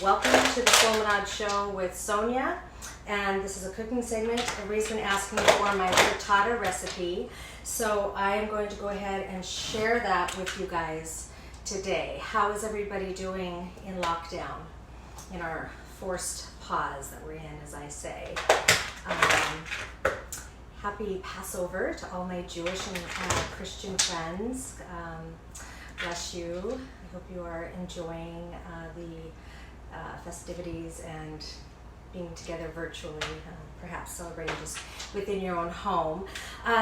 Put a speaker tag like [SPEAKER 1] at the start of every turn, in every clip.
[SPEAKER 1] Welcome to the Solminod Show with Sonya, and this is a cooking segment. Everybody's been asking for my frittata recipe, so I am going to go ahead and share that with you guys today. How is everybody doing in lockdown, in our forced pause that we're in, as I say? Happy Passover to all my Jewish and Christian friends. Bless you. I hope you are enjoying the festivities and being together virtually, perhaps celebrating just within your own home.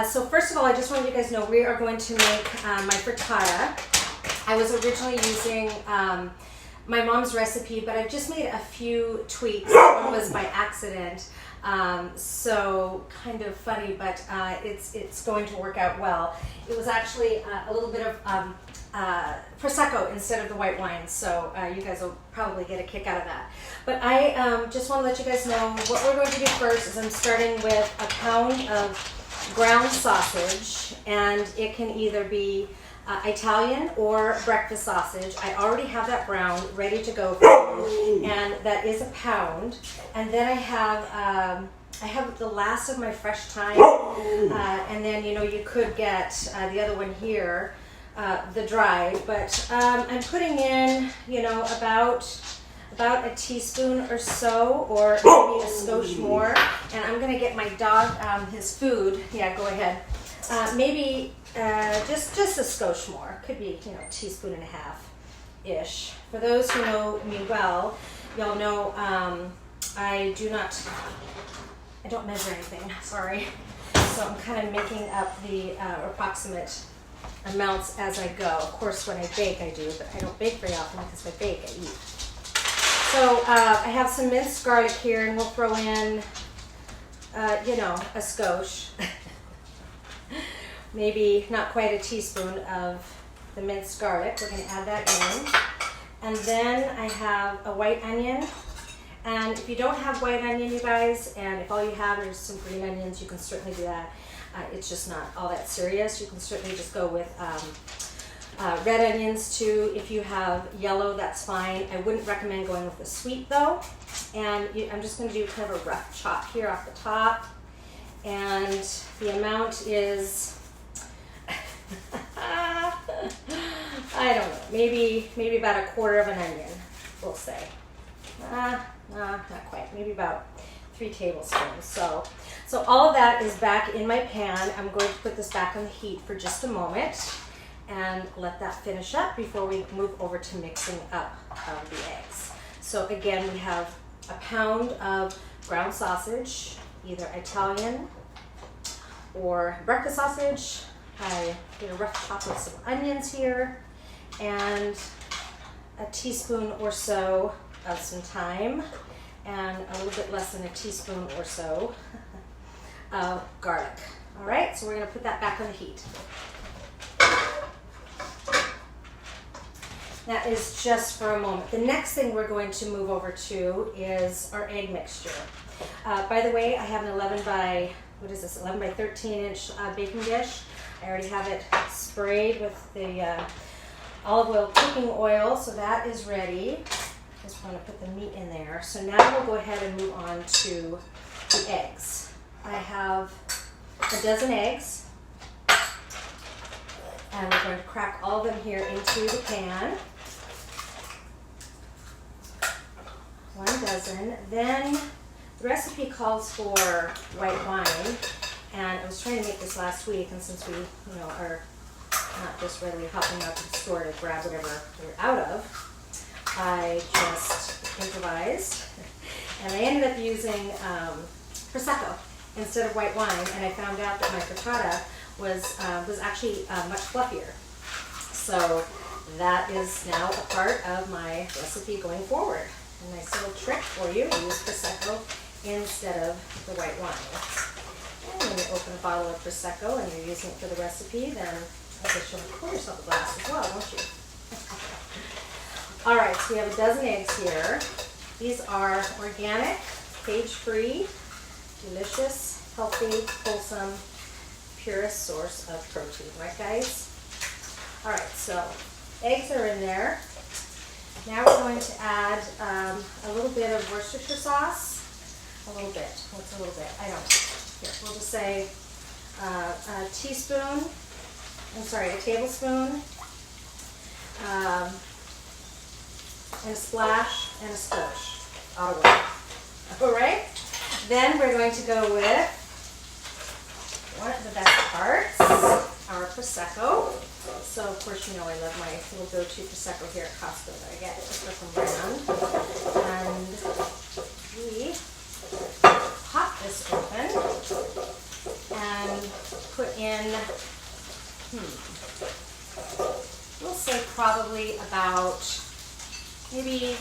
[SPEAKER 1] So first of all, I just want you guys to know we are going to make my frittata. I was originally using my mom's recipe, but I've just made a few tweaks. One was by accident, so kind of funny, but it's going to work out well. It was actually a little bit of Prosecco instead of the white wine, so you guys will probably get a kick out of that. But I just want to let you guys know what we're going to do first is I'm starting with a pound of ground sausage, and it can either be Italian or breakfast sausage. I already have that brown ready to go for you, and that is a pound. And then I have the last of my fresh thyme, and then you could get the other one here, the dry, but I'm putting in about a teaspoon or so, or maybe a skosh more, and I'm gonna get my dog his food. Yeah, go ahead. Maybe just a skosh more. Could be a teaspoon and a half ish. For those who know me well, y'all know I don't measure anything. Sorry. So I'm kind of making up the approximate amounts as I go. Of course, when I bake, I do, but I don't bake very often because if I bake, I eat. So I have some minced garlic here, and we'll throw in, a skosh. Maybe not quite a teaspoon of the minced garlic. We're going to add that in. And then I have a white onion. And if you don't have white onion, you guys, and if all you have is some green onions, you can certainly do that. It's just not all that serious. You can certainly just go with red onions too. If you have yellow, that's fine. I wouldn't recommend going with the sweet though. And I'm just going to do kind of a rough chop here off the top. And the amount is, I don't know, maybe about a quarter of an onion, we'll say. Not quite, maybe about 3 tablespoons. So all of that is back in my pan. I'm going to put this back on the heat for just a moment and let that finish up before we move over to mixing up the eggs. So again, we have a pound of ground sausage, either Italian or breakfast sausage. I did a rough chop with some onions here, and a teaspoon or so of some thyme, and a little bit less than a teaspoon or so of garlic. All right, so we're going to put that back on the heat. That is just for a moment. The next thing we're going to move over to is our egg mixture. By the way, I have an 11 by 13 inch baking dish. I already have it sprayed with the olive oil cooking oil, so that is ready. Just want to put the meat in there. So now we'll go ahead and move on to the eggs. I have a dozen eggs, and we're going to crack all of them here into the pan. 1 dozen. Then the recipe calls for white wine, and I was trying to make this last week, and since we are not just readily hopping out to the store to grab whatever we're out of, I just improvised, and I ended up using Prosecco instead of white wine, and I found out that my frittata was actually much fluffier. So that is now a part of my recipe going forward. A nice little trick for you: use Prosecco instead of the white wine. And when you open a bottle of Prosecco and you're using it for the recipe, then I guess you'll pour yourself a glass as well, won't you? All right, so we have a dozen eggs here. These are organic, cage-free, delicious, healthy, wholesome, purest source of protein, right guys? All right, so eggs are in there. Now we're going to add a little bit of Worcestershire sauce. A little bit. What's a little bit? I don't know. Here, we'll just say a tablespoon, and a splash and a skosh. All right. Then we're going to go with one of the best parts, our Prosecco. So of course, you know, I love my little go-to Prosecco here at Costco that I get just from brand. And we pop this open and put in, we'll say probably about maybe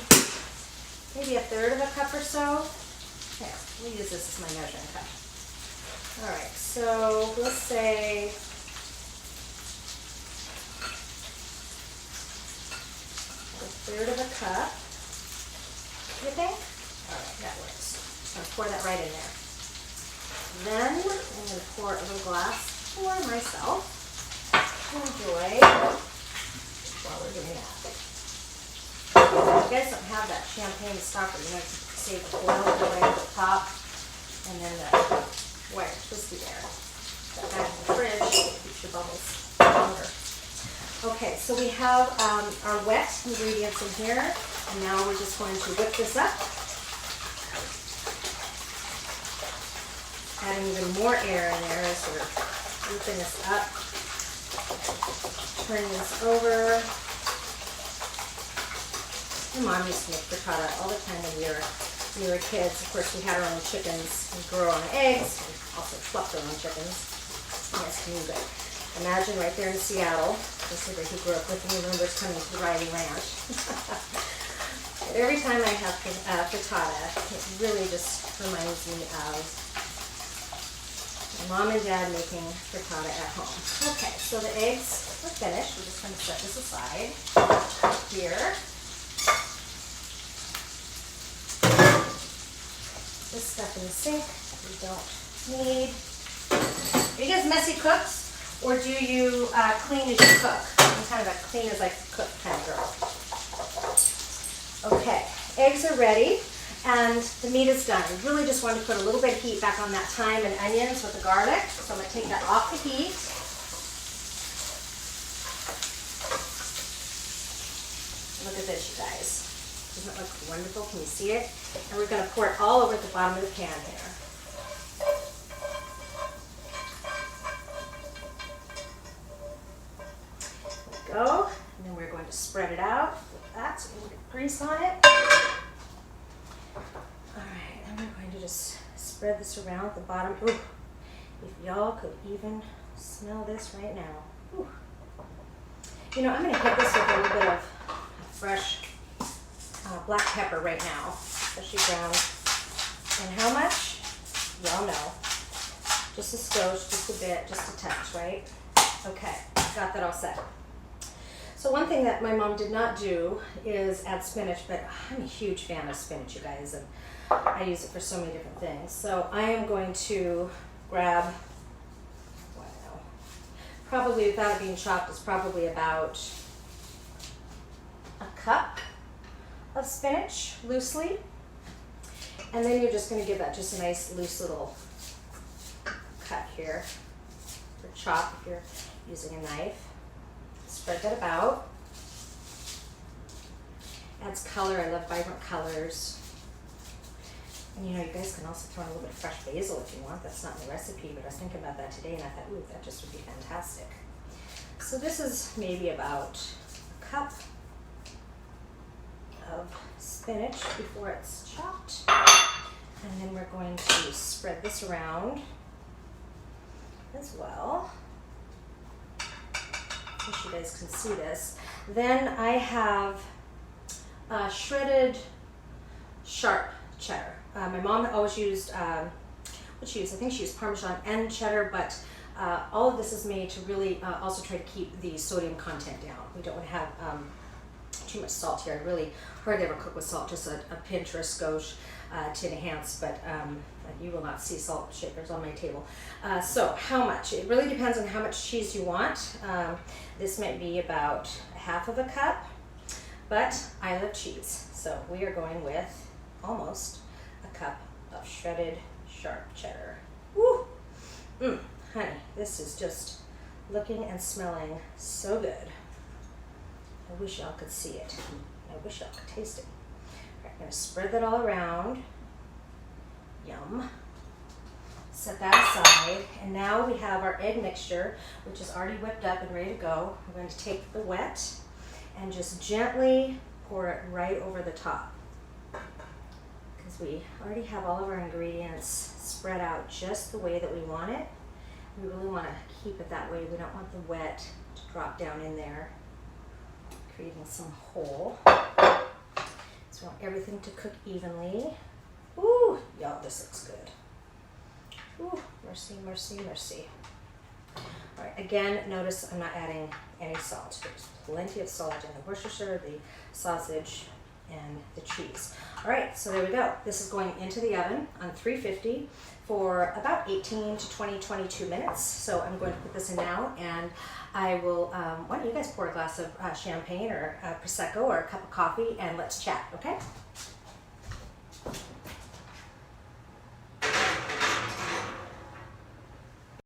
[SPEAKER 1] a third of a cup or so. Here, we'll use this as my measuring cup. All right, so we'll say a third of a cup. You think? All right, that works. I'm going to pour that right in there. Then I'm going to pour a little glass for myself to enjoy while we're doing that. You guys don't have that champagne stopper, you know, to save the oil right at the top, and then the wire twisty there. That back in the fridge keeps your bubbles longer. Okay, so we have our wet ingredients in here, and now we're just going to whip this up. Adding even more air in there as we're whipping this up. Turning this over. My mom used to make frittata all the time when we were kids. Of course, we had our own chickens. We grew our own eggs. We also fluffed our own chickens. Yes, me, but imagine right there in Seattle, just everybody who grew up with me remembers coming to the Riley Ranch. But every time I have frittata, it really just reminds me of my mom and dad making frittata at home. Okay, so the eggs are finished. We're just going to set this aside here. This stuff in the sink we don't need. Are you guys messy cooks, or do you clean as you cook? I'm kind of a clean as I cook kind of girl. Okay, eggs are ready, and the meat is done. I really just wanted to put a little bit of heat back on that thyme and onions with the garlic, so I'm going to take that off the heat. Look at this, you guys. Doesn't it look wonderful? Can you see it? And we're going to pour it all over the bottom of the pan here. There we go. And then we're going to spread it out with that so we can get grease on it. Alright, and we're going to just spread this around at the bottom. Ooh, if y'all could even smell this right now. Ooh. You know, I'm going to hit this with a little bit of fresh black pepper right now, especially ground. And how much? Y'all know. Just a skosh, just a bit, just a touch, right? Okay, got that all set. So one thing that my mom did not do is add spinach, but I'm a huge fan of spinach, you guys, and I use it for so many different things. So I am going to grab, I don't know, probably without it being chopped, it's probably about a cup of spinach loosely, and then you're just going to give that just a nice loose little cut here, or chop if you're using a knife. Spread that about. Adds color. I love vibrant colors. And you know, you guys can also throw in a little bit of fresh basil if you want. That's not in the recipe, but I was thinking about that today and I thought, ooh, that just would be fantastic. So this is maybe about a cup of spinach before it's chopped. And then we're going to spread this around as well. I wish you guys can see this. Then I have shredded sharp cheddar. My mom always used, I think she used Parmesan and cheddar, but all of this is made to really also try to keep the sodium content down. We don't want to have too much salt here. I really hardly ever cook with salt, just a pinch or a skosh to enhance, but you will not see salt shakers on my table. So how much? It really depends on how much cheese you want. This might be about half of a cup, but I love cheese. So we are going with almost a cup of shredded sharp cheddar. Woo! Honey, this is just looking and smelling so good. I wish y'all could see it. I wish y'all could taste it. All right, I'm gonna spread that all around. Yum. Set that aside, and now we have our egg mixture, which is already whipped up and ready to go. I'm going to take the wet and just gently pour it right over the top, because we already have all of our ingredients spread out just the way that we want it. We really want to keep it that way. We don't want the wet to drop down in there, creating some hole. So we want everything to cook evenly. Ooh, y'all, this looks good. Ooh, mercy, mercy, mercy. All right, again, notice I'm not adding any salt. There's plenty of salt in the Worcestershire, the sausage, and the cheese. All right, so there we go. This is going into the oven on 350 for about 18 to 22 minutes. So I'm going to put this in now, and I will, why don't you guys pour a glass of champagne or Prosecco or a cup of coffee, and let's chat, okay?